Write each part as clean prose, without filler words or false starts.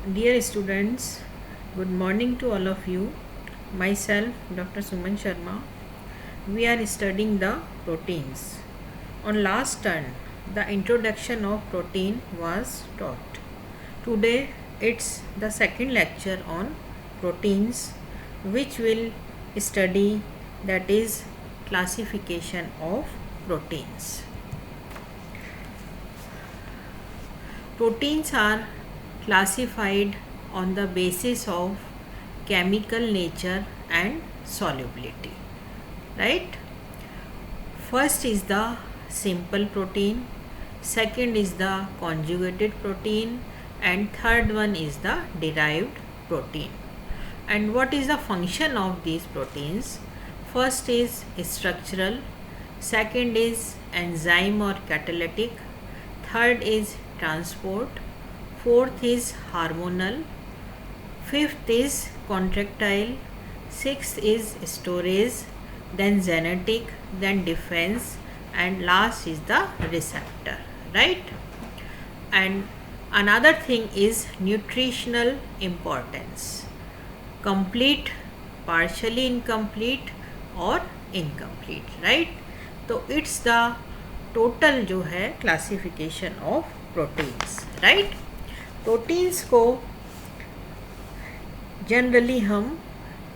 Dear students, good morning to all of you. Myself, Dr. Suman Sharma. We are studying the proteins. On last turn, the introduction of protein was taught. Today, it's the second lecture on proteins, which will study that is classification of proteins. Proteins are classified on the basis of chemical nature and solubility, right? First is the simple protein, second is the conjugated protein, and third one is the derived protein. And what is the function of these proteins? First is structural, second is enzyme or catalytic, third is transport, fourth is hormonal, fifth is contractile, sixth is storage, then genetic, then defense, and last is the receptor, right? And another thing is nutritional importance, complete, partially incomplete और incomplete, right? तो it's the total जो है classification of proteins, right? Proteins को generally हम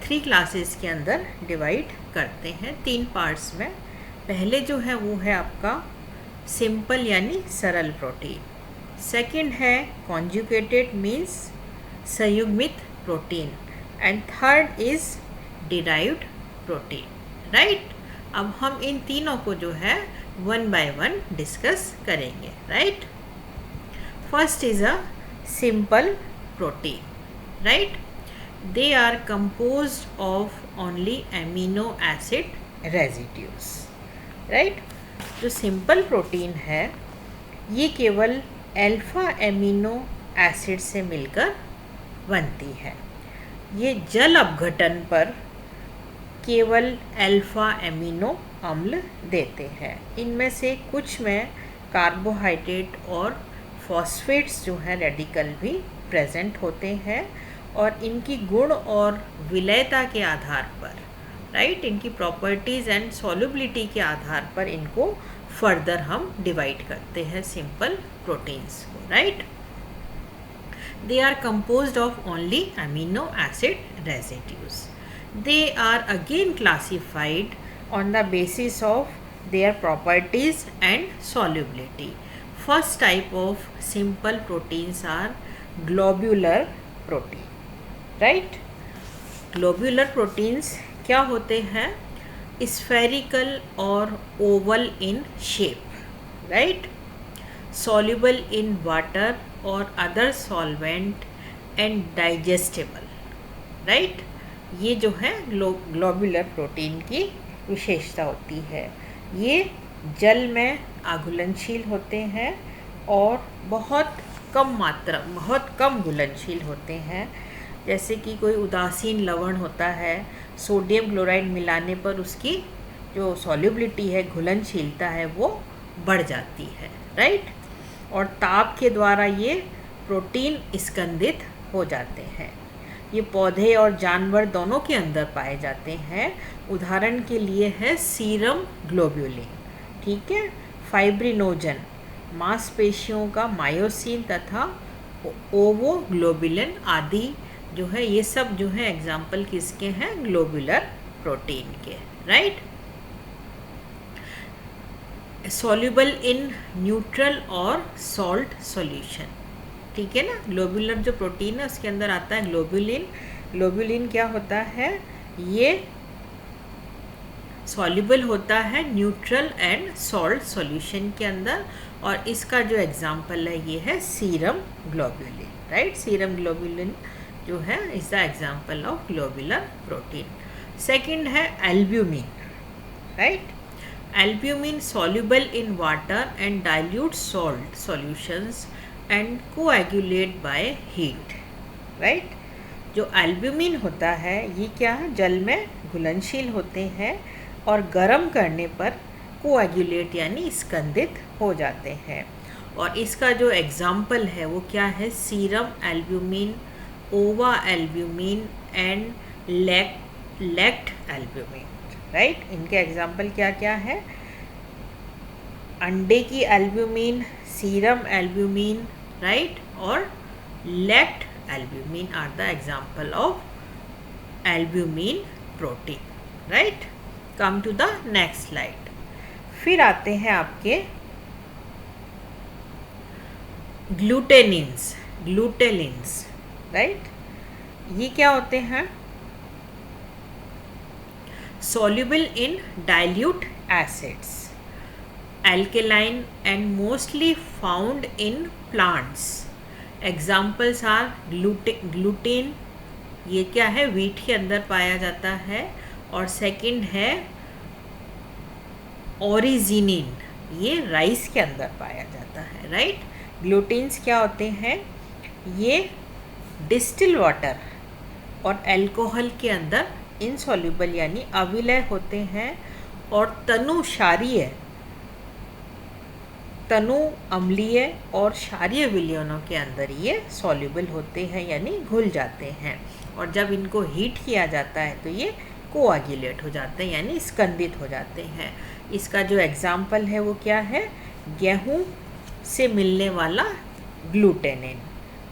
3 classes के अंदर divide करते हैं 3 पार्ट्स में। पहले जो है वो है आपका सिंपल यानी सरल प्रोटीन, सेकंड है कॉन्जुगेटेड मीन्स संयुग्मित protein, and third is derived protein, right? अब हम इन तीनों को जो है वन बाय वन डिस्कस करेंगे, right? First is a simple protein, right? They are composed of only amino acid residues, right? जो सिंपल प्रोटीन है ये केवल अल्फा एमिनो एसिड से मिलकर बनती है। ये जल अपघटन पर केवल अल्फा एमिनो अम्ल देते हैं। इनमें से कुछ में कार्बोहाइड्रेट और फॉस्फेट्स जो हैं रेडिकल भी प्रेजेंट होते हैं, और इनकी गुण और विलयता के आधार पर, राइट, इनकी प्रॉपर्टीज़ एंड सॉल्युबिलिटी के आधार पर इनको फर्दर हम डिवाइड करते हैं सिंपल प्रोटीन्स को, right? They are composed of only amino acid residues. They are again classified on the basis of their properties and solubility. First type of simple proteins are globular protein, right? Globular proteins क्या होते हैं? Spherical और oval in shape, right? Soluble in water or other solvent and digestible, right? ये जो है globular protein की विशेषता होती है। ये जल में आघुलनशील होते हैं और बहुत कम घुलनशील होते हैं। जैसे कि कोई उदासीन लवण होता है, सोडियम क्लोराइड मिलाने पर उसकी जो सॉल्युबिलिटी है, घुलनशीलता है, वो बढ़ जाती है, राइट? और ताप के द्वारा ये प्रोटीन स्कंदित हो जाते हैं। ये पौधे और जानवर दोनों के अंदर पाए जाते हैं। उदाहरण के लिए है सीरम ग्लोब्यूलिन, ठीक है, फाइब्रिनोजन, मांसपेशियों का मायोसिन तथा ओवोग्लोबुलिन आदि जो है, ये सब जो है एग्जाम्पल किसके हैं? ग्लोबुलर प्रोटीन के, राइट? सॉल्युबल इन न्यूट्रल और सॉल्ट सॉल्यूशन, ठीक है ना? ग्लोबुलर जो प्रोटीन है उसके अंदर आता है ग्लोबुलिन। ग्लोबुलिन क्या होता है? ये सॉल्युबल होता है न्यूट्रल एंड सॉल्ट सॉल्यूशन के अंदर, और इसका जो एग्जाम्पल है ये है serum globulin, right? Serum globulin जो है is the example of globular protein. Second है albumin, right? Albumin soluble in water and dilute salt solutions and coagulate by heat, right? जो एल्ब्यूमिन होता है ये क्या है? जल में घुलनशील होते हैं और गर्म करने पर कोएगुलेट यानी स्कंदित हो जाते हैं, और इसका जो एग्जाम्पल है वो क्या है, सीरम एल्ब्यूमिन, ओवा एल्ब्यूमिन एंड लेक्ट एल्ब्यूमिन, राइट। इनके एग्जाम्पल क्या क्या है, अंडे की एल्ब्यूमिन, सीरम एल्ब्यूमिन, राइट, और lactalbumin are the example of albumin protein, right. Come to the next slide. फिर आते हैं आपके ग्लूटेनिन्स, राइट। ये क्या होते हैं, soluble in dilute acids, alkaline and mostly found in plants. Examples are gluten, ये क्या है, wheat के अंदर पाया जाता है, और सेकंड है ओरिजिनिन, ये राइस के अंदर पाया जाता है, राइट। ग्लूटेन्स क्या होते हैं, ये डिस्टिल वाटर और अल्कोहल के अंदर इनसॉल्युबल यानी अविलय होते हैं, और तनु अम्लीय और क्षारीय विलयनों के अंदर ये सॉल्युबल होते हैं यानी घुल जाते हैं, और जब इनको हीट किया जाता है तो ये कोआगुलेट हो जाते हैं यानी स्कंदित हो जाते हैं। इसका जो एग्जाम्पल है वो क्या है, गेहूं से मिलने वाला ग्लूटेनिन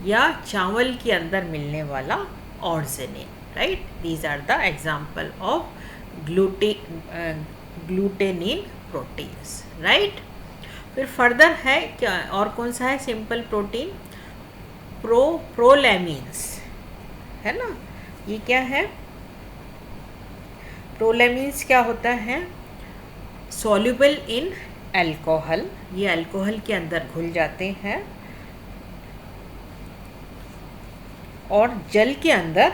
या चावल के अंदर मिलने वाला ऑर्जेनिन, right? These are the example of glutenin proteins, right? फिर फर्दर है क्या, और कौन सा है, सिंपल प्रोटीन, प्रोलैमिन्स, है ना। ये क्या है, प्रोलैमिन्स क्या होता है, soluble in अल्कोहल, ये अल्कोहल के अंदर घुल जाते हैं और जल के अंदर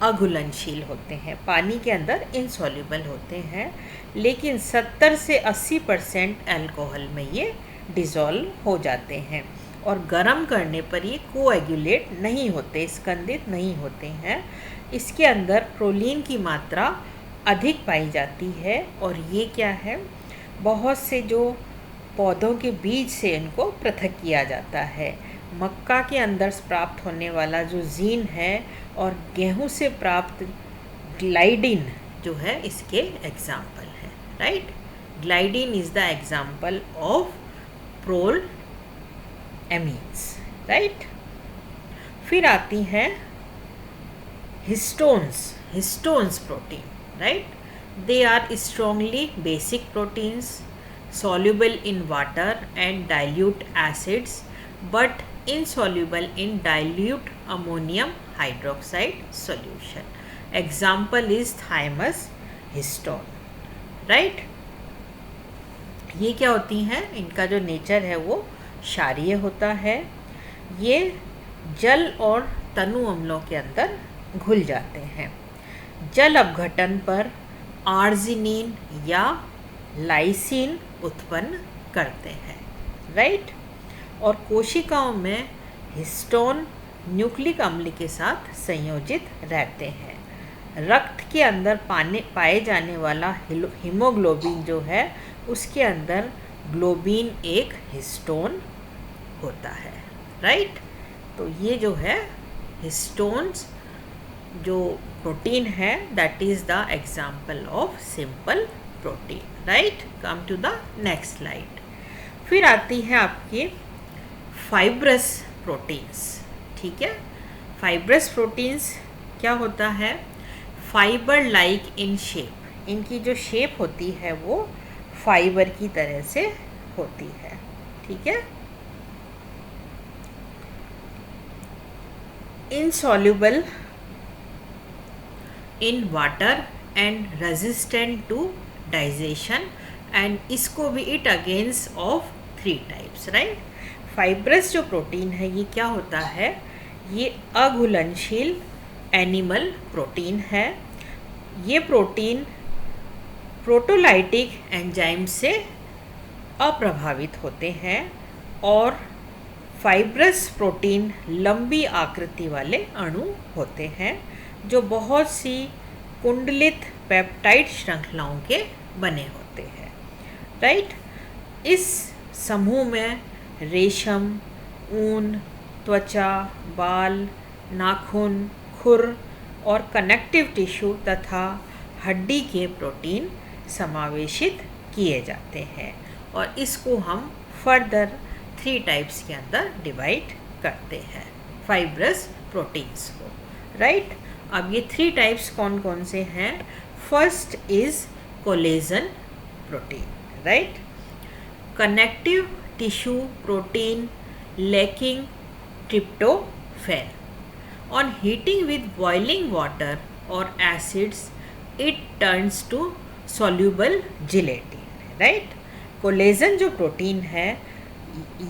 अघुलनशील होते हैं, पानी के अंदर इनसॉल्युबल होते हैं, लेकिन 70 से 80% अल्कोहल में ये डिज़ोल्व हो जाते हैं, और गर्म करने पर ये कोएगुलेट नहीं होते, स्कंदित नहीं होते हैं। इसके अंदर प्रोलीन की मात्रा अधिक पाई जाती है, और ये क्या है, बहुत से जो पौधों के बीज से इनको पृथक किया जाता है। मक्का के अंदर प्राप्त होने वाला जो जीन है और गेहूं से प्राप्त ग्लाइडिन जो है इसके एग्जाम्पल है, right. Gliadin is the example of prolamins, right. फिर आती हैं histones protein, right. They are strongly basic proteins soluble in water and dilute acids but insoluble in dilute ammonium hydroxide solution. Example is thymus histone, right? ये क्या होती हैं, इनका जो nature है वो क्षारीय होता है, ये जल और तनु अम्लों के अंदर घुल जाते हैं। जल अपघटन पर आर्जिनिन या लाइसिन उत्पन्न करते हैं, राइट। और कोशिकाओं में हिस्टोन न्यूक्लिक अम्ल के साथ संयोजित रहते हैं। रक्त के अंदर पाए जाने वाला हीमोग्लोबिन जो है उसके अंदर ग्लोबिन एक हिस्टोन होता है, राइट। तो ये जो है हिस्टोन्स जो प्रोटीन है that is the example of simple protein, right. Come to the next slide. फिर आती है आपकी फाइब्रस प्रोटीन्स, ठीक है। फाइब्रस प्रोटीन्स क्या होता है, फाइबर लाइक इन शेप, इनकी जो शेप होती है वो फाइबर की तरह से होती है, ठीक है। Insoluble in water and resistant to digestion, and इसको भी it against of 3 types, right. Fibrous जो प्रोटीन है ये क्या होता है, ये अघुलनशील एनिमल प्रोटीन है। ये प्रोटीन प्रोटोलाइटिक एंजाइम से अप्रभावित होते हैं, और फाइब्रस प्रोटीन लंबी आकृति वाले अणु होते हैं जो बहुत सी कुंडलित पेप्टाइड श्रृंखलाओं के बने होते हैं, राइट। इस समूह में रेशम, ऊन, त्वचा, बाल, नाखून, खुर और कनेक्टिव टिश्यू तथा हड्डी के प्रोटीन समावेशित किए जाते हैं और इसको हम फर्दर 3 टाइप्स के अंदर डिवाइड करते हैं फाइब्रस प्रोटीन्स को, राइट। अब ये 3 टाइप्स कौन कौन से हैं? First is collagen protein, right. Connective tissue protein lacking tryptophan. On heating with boiling water or acids, it turns to soluble gelatin, right? Collagen जो प्रोटीन है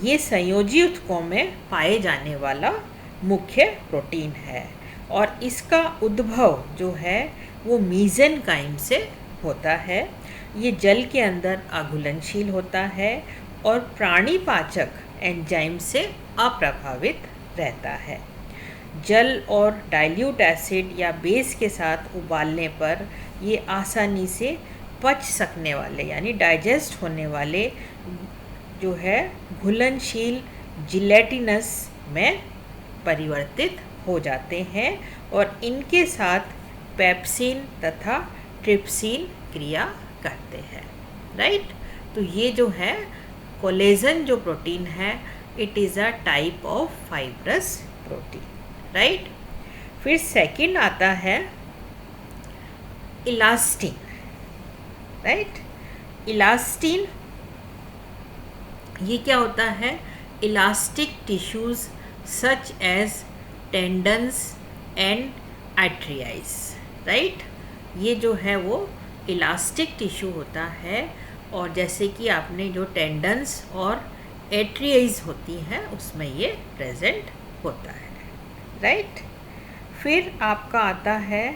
ये संयोजी ऊतकों में पाए जाने वाला मुख्य प्रोटीन है और इसका उद्भव जो है वो मीजेनकाइम से होता है। ये जल के अंदर अघुलनशील होता है और प्राणी पाचक एंजाइम से अप्रभावित रहता है। जल और डाइल्यूट एसिड या बेस के साथ उबालने पर ये आसानी से पच सकने वाले यानी डाइजेस्ट होने वाले जो है घुलनशील जिलेटिनस में परिवर्तित हो जाते हैं और इनके साथ पेप्सिन तथा ट्रिप्सिन क्रिया करते हैं, राइट। तो ये जो है कोलेजन जो प्रोटीन है it is a type of fibrous protein, right. फिर सेकंड आता है इलास्टिन, राइट। इलास्टिन ये क्या होता है? Elastic tissues such as tendons and arteries, right. ये जो है वो इलास्टिक टिश्यू होता है और जैसे कि आपने जो टेंडन्स और एट्रियाइज होती हैं उसमें ये प्रेजेंट होता है, राइट। फिर आपका आता है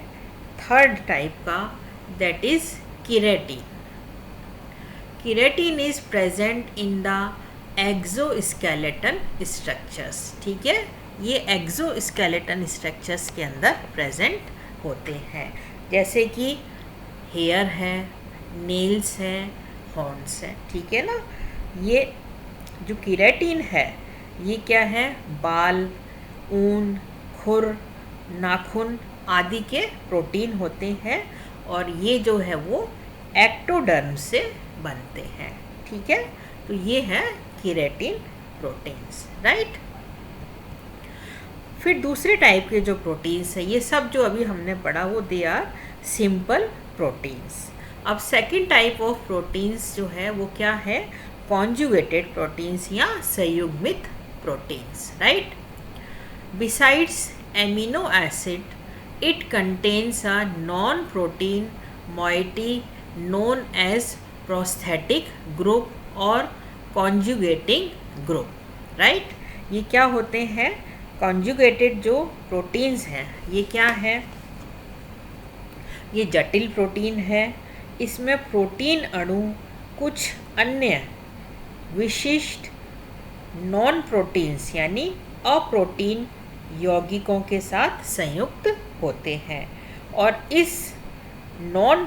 थर्ड टाइप का, that is keratin. Keratin is present in the exoskeleton structures, ठीक है। ये एक्सोस्केलेटन स्ट्रक्चर्स के अंदर प्रेजेंट होते हैं जैसे कि हेयर है, नेल्स हैं, हॉर्न्स हैं, ठीक है ना। ये जो केराटिन है ये क्या है? बाल, ऊन, खुर, नाखून आदि के प्रोटीन होते हैं और ये जो है वो एक्टोडर्म से बनते हैं, ठीक है। तो ये है केराटिन प्रोटीन्स, राइट। फिर दूसरे टाइप के जो प्रोटीन्स हैं ये सब जो अभी हमने पढ़ा वो दे आर सिंपल प्रोटीन्स। अब सेकंड टाइप ऑफ प्रोटीन्स जो है वो क्या है? कॉन्जुगेटेड प्रोटीन्स या संयुग्मित proteins, right. Besides amino acid it contains a non protein moiety known as prosthetic group और conjugating group, right? ये क्या होते हैं? conjugated जो प्रोटीन्स हैं ये क्या है? ये जटिल प्रोटीन है। इसमें प्रोटीन अणु कुछ अन्य विशिष्ट नॉन प्रोटीन्स यानी अप्रोटीन यौगिकों के साथ संयुक्त होते हैं और इस नॉन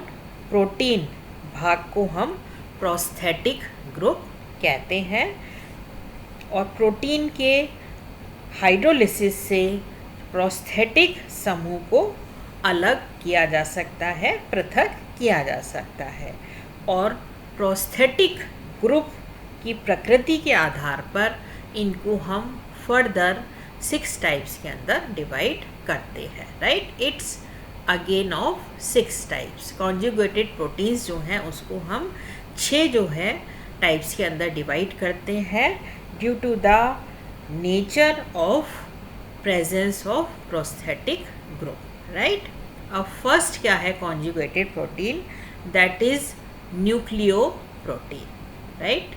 प्रोटीन भाग को हम प्रोस्थेटिक ग्रुप कहते हैं और प्रोटीन के हाइड्रोलिसिस से प्रोस्थेटिक समूह को अलग किया जा सकता है, पृथक किया जा सकता है और प्रोस्थेटिक ग्रुप की प्रकृति के आधार पर इनको हम फर्दर 6 टाइप्स के अंदर डिवाइड करते हैं, right. It's again of 6 types. Conjugated proteins जो हैं उसको हम 6 जो है टाइप्स के अंदर डिवाइड करते हैं due to the nature of presence of prosthetic group, right. अब फर्स्ट क्या है conjugated protein? That is nucleoprotein, right.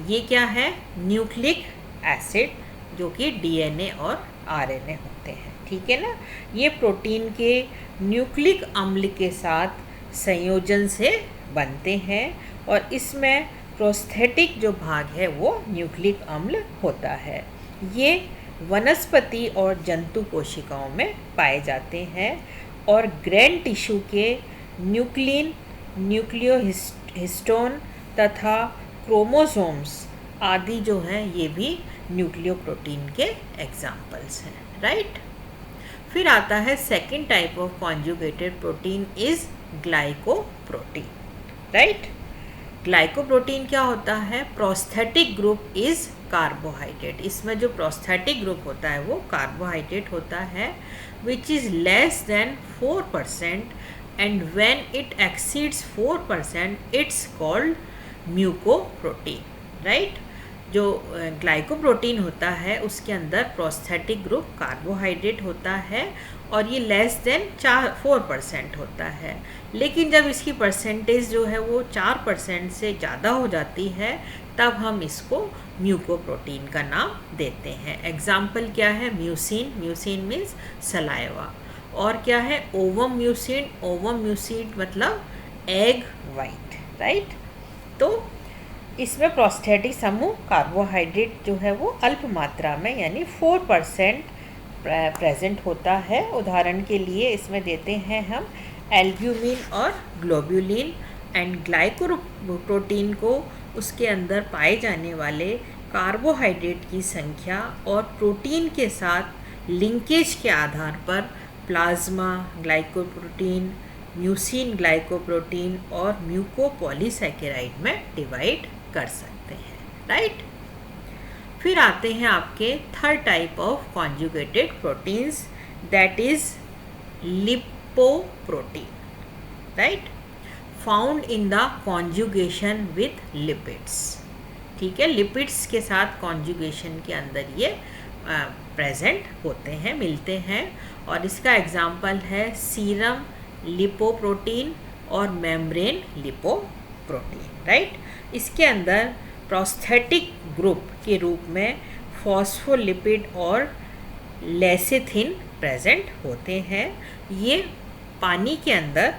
ये क्या है? न्यूक्लिक एसिड जो कि डीएनए और आरएनए होते हैं, ठीक है ना। ये प्रोटीन के न्यूक्लिक अम्ल के साथ संयोजन से बनते हैं और इसमें प्रोस्थेटिक जो भाग है वो न्यूक्लिक अम्ल होता है। ये वनस्पति और जंतु कोशिकाओं में पाए जाते हैं और ग्रैंड टिश्यू के न्यूक्लिन, न्यूक्लियोहिस्टोन तथा क्रोमोसोम्स आदि जो है ये भी न्यूक्लियोप्रोटीन के एग्जाम्पल्स हैं, राइट। फिर आता है second type of conjugated protein is glycoprotein, right. Glycoprotein क्या होता है? Prosthetic group is carbohydrate. इसमें जो प्रोस्थेटिक ग्रुप होता है वो कार्बोहाइड्रेट होता है, which is less than 4%, and when it exceeds 4% it's called mucoprotein, right. जो ग्लाइकोप्रोटीन होता है उसके अंदर प्रोस्थेटिक ग्रुप कार्बोहाइड्रेट होता है और ये लेस देन 4% होता है, लेकिन जब इसकी परसेंटेज जो है वो 4% से ज़्यादा हो जाती है तब हम इसको म्यूकोप्रोटीन का नाम देते हैं। एग्जाम्पल क्या है? म्यूसिन, म्यूसिन मीन्स सलाइवा, और क्या है? ओवम म्यूसिन, ओवम म्यूसिन मतलब एग वाइट, राइट। तो इसमें प्रोस्थेटिक समूह कार्बोहाइड्रेट जो है वो अल्प मात्रा में यानी 4% प्रेजेंट होता है। उदाहरण के लिए इसमें देते हैं हम एल्ब्यूमिन और ग्लोब्यूलिन, एंड ग्लाइकोप्रोटीन को उसके अंदर पाए जाने वाले कार्बोहाइड्रेट की संख्या और प्रोटीन के साथ लिंकेज के आधार पर प्लाज्मा ग्लाइकोप्रोटीन, म्यूसिन ग्लाइकोप्रोटीन और म्यूकोपॉलीसैकेराइड में डिवाइड कर सकते हैं, राइट। फिर आते हैं आपके third type of conjugated proteins, that is lipoprotein, right, found in the conjugation with lipids. ठीक है, लिपिड्स के साथ कॉन्जुगेशन के अंदर ये प्रेजेंट होते हैं, मिलते हैं, और इसका एग्जाम्पल है सीरम लिपोप्रोटीन और मेम्ब्रेन लिपोप्रोटीन, राइट। इसके अंदर प्रोस्थेटिक ग्रुप के रूप में फॉस्फोलिपिड और लेसिथिन प्रेजेंट होते हैं। ये पानी के अंदर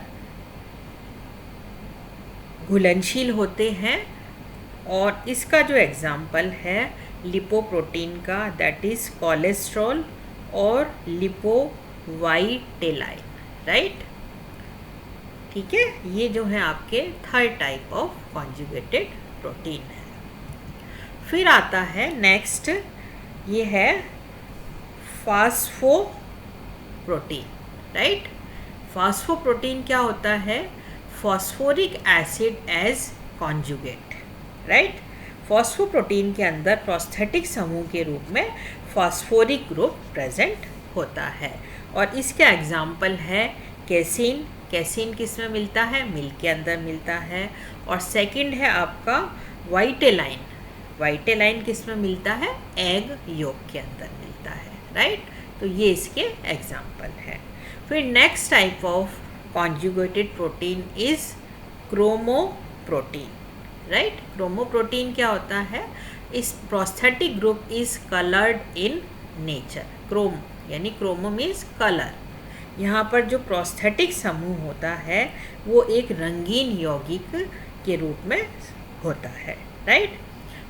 घुलनशील होते हैं, और इसका जो एग्जाम्पल है लिपोप्रोटीन का, दैट इज़ कोलेस्ट्रॉल और लिपोवाइटेलाइन, राइट। ठीक है, ये जो है आपके third type of conjugated protein है। फिर आता है नेक्स्ट, ये है फास्फोप्रोटीन, राइट। फास्फोप्रोटीन क्या होता है? Phosphoric acid as conjugate, right. Phosphoprotein के अंदर प्रोस्थेटिक समूह के रूप में फॉस्फोरिक ग्रुप प्रेजेंट होता है, और इसके एग्जाम्पल है केसिन। केसिन किस में मिलता है? मिल्क के अंदर मिलता है। और सेकंड है आपका वाइटेलाइन। वाइटेलाइन किस में मिलता है? एग योक के अंदर मिलता है, राइट। तो ये इसके एग्जाम्पल है। फिर next type of conjugated protein is chromoprotein, right. Chromoprotein क्या होता है? इस prosthetic group is coloured in nature. Chrome यानी क्रोमो मीन्स कलर। यहाँ पर जो प्रोस्थेटिक समूह होता है वो एक रंगीन यौगिक के रूप में होता है, राइट।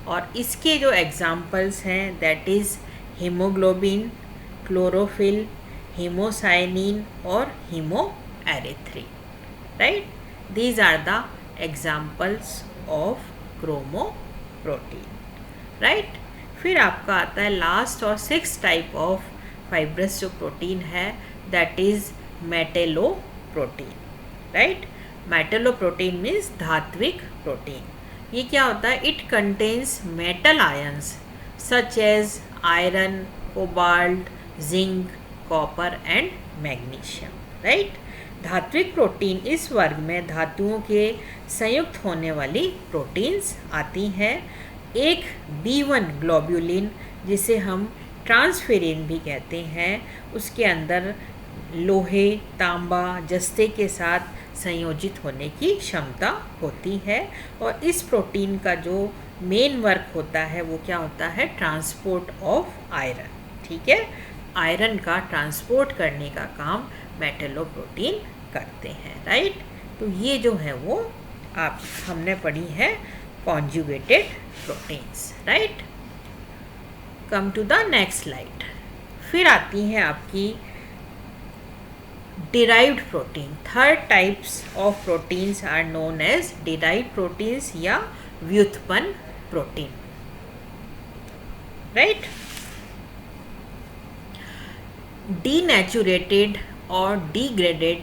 और इसके जो एग्जाम्पल्स हैं that is haemoglobin, chlorophyll, haemocyanin और haemerythrin, right. These are the examples of chromoprotein, right. फिर आपका आता है लास्ट और सिक्स टाइप ऑफ फाइब्रस जो प्रोटीन है, that is metalloprotein, right. Metalloprotein means धात्विक प्रोटीन। ये क्या होता है? It contains metal ions such as iron, cobalt, zinc, copper and magnesium, right. धात्विक प्रोटीन इस वर्ग में धातुओं के संयुक्त होने वाली प्रोटीन्स आती हैं। एक B1 ग्लोब्यूलिन, जिसे हम ट्रांसफेरिन भी कहते हैं, उसके अंदर लोहे, तांबा, जस्ते के साथ संयोजित होने की क्षमता होती है, और इस प्रोटीन का जो मेन वर्क होता है वो क्या होता है? ट्रांसपोर्ट ऑफ आयरन, ठीक है। आयरन का ट्रांसपोर्ट करने का काम मेटेलोप्रोटीन करते हैं, राइट। तो ये जो है वो आप हमने पढ़ी है conjugated proteins, right. Come to the next slide. फिर आती है आपकी derived protein. Third types of proteins are known as derived proteins या व्युत्पन्न प्रोटीन, राइट। डीनेचुरेटेड और डिग्रेडेड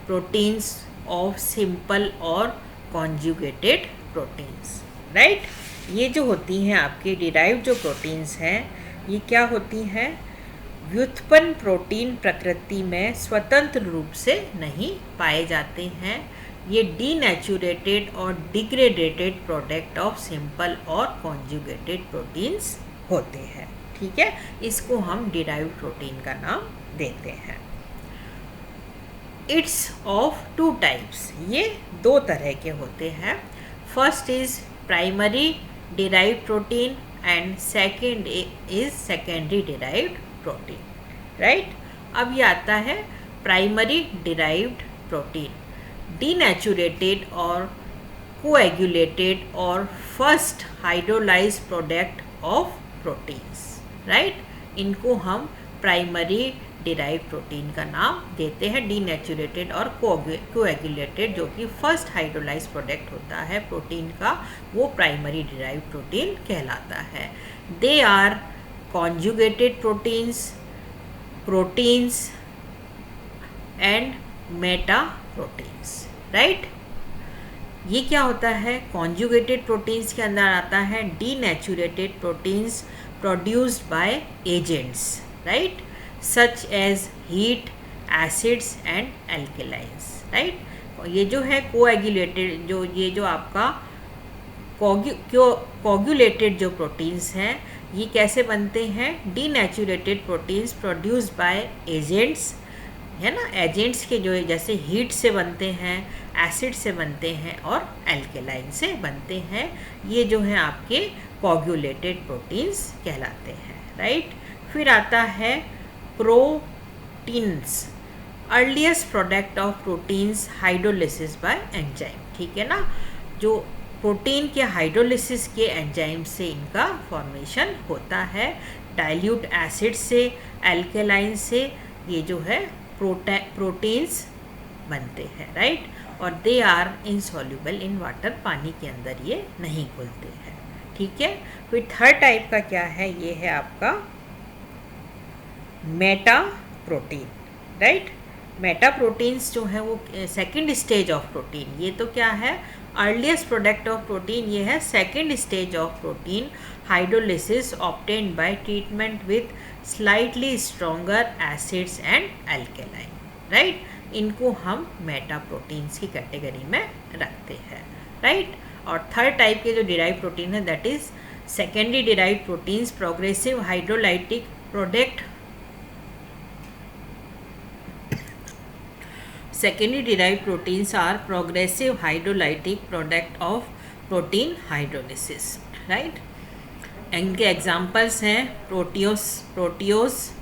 प्रोटीन्स ऑफ सिंपल और कॉन्जुगेटेड प्रोटीन्स, राइट। ये जो होती हैं आपके डिराइव्ड जो प्रोटीन्स हैं, ये क्या होती हैं? व्युत्पन्न प्रोटीन प्रकृति में स्वतंत्र रूप से नहीं पाए जाते हैं। ये डीनेचुरेटेड और डिग्रेडेड प्रोडक्ट ऑफ सिंपल और कॉन्जुगेटेड प्रोटीन्स होते हैं, ठीक है। इसको हम डिराइव्ड प्रोटीन का नाम देते हैं। इट्स ऑफ टू टाइप्स, ये दो तरह के होते हैं। First is primary derived protein and second is secondary derived protein, right. अब ये आता है प्राइमरी डिराइव्ड प्रोटीन, डीनेचुरेटेड और कोएगुलेटेड और first hydrolysed product of proteins, right. इनको हम प्राइमरी डिराइव्ड प्रोटीन का नाम देते हैं। डीनेचुरेटेड और कोएगुलेटेड जो कि फर्स्ट हाइड्रोलाइज्ड प्रोडक्ट होता है प्रोटीन का, वो प्राइमरी डिराइव्ड प्रोटीन कहलाता है। They are conjugated proteins and metaproteins, right. ये क्या होता है? कॉन्जुगेटेड प्रोटीन्स के अंदर आता है denatured proteins produced by agents, right, such as heat, acids and alkalines, right. ये जो है कोएगुलेटेड, ये जो आपका कोगुलेटेड जो प्रोटीन्स हैं, ये कैसे बनते हैं? डीनेचुरेटेड प्रोटीन्स प्रोड्यूस्ड बाय एजेंट्स, है ना। एजेंट्स के जो जैसे हीट से बनते हैं, एसिड से बनते हैं और एल्केलाइन से बनते हैं। ये जो है आपके कोगुलेटेड प्रोटीन्स कहलाते हैं, राइट। फिर आता है proteins, earliest product of proteins hydrolysis bye enzyme, ठीक है ना। जो प्रोटीन के हाइड्रोलिसिस के एंजाइम से इनका फॉर्मेशन होता है। डाइल्यूट एसिड से, एल्केलाइन से ये जो है प्रोटीन्स बनते हैं, राइट। और they are insoluble in water, पानी के अंदर ये नहीं घुलते हैं, ठीक है। फिर थर्ड टाइप का क्या है? ये है आपका Meta protein, right. Meta proteins जो है वो सेकेंड स्टेज ऑफ प्रोटीन, ये तो क्या है? अर्लीस्ट प्रोडक्ट ऑफ प्रोटीन, ये है second stage of protein hydrolysis obtained by treatment with slightly stronger acids and alkaline, right. इनको हम मेटा प्रोटीन्स की कैटेगरी में रखते हैं, राइट। और थर्ड टाइप के जो डिराइव प्रोटीन है that is secondary derive proteins progressive hydrolytic product. Secondary derived proteins are progressive hydrolytic product of protein hydrolysis, right? इनके एग्जाम्पल्स हैं proteoses,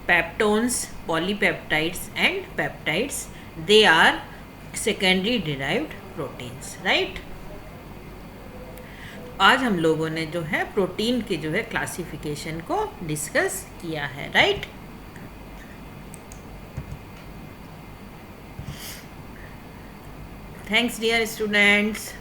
peptones, polypeptides and peptides. They are secondary derived proteins, right. आज हम लोगों ने जो है protein के जो है क्लासिफिकेशन को डिस्कस किया है, राइट। Thanks dear students.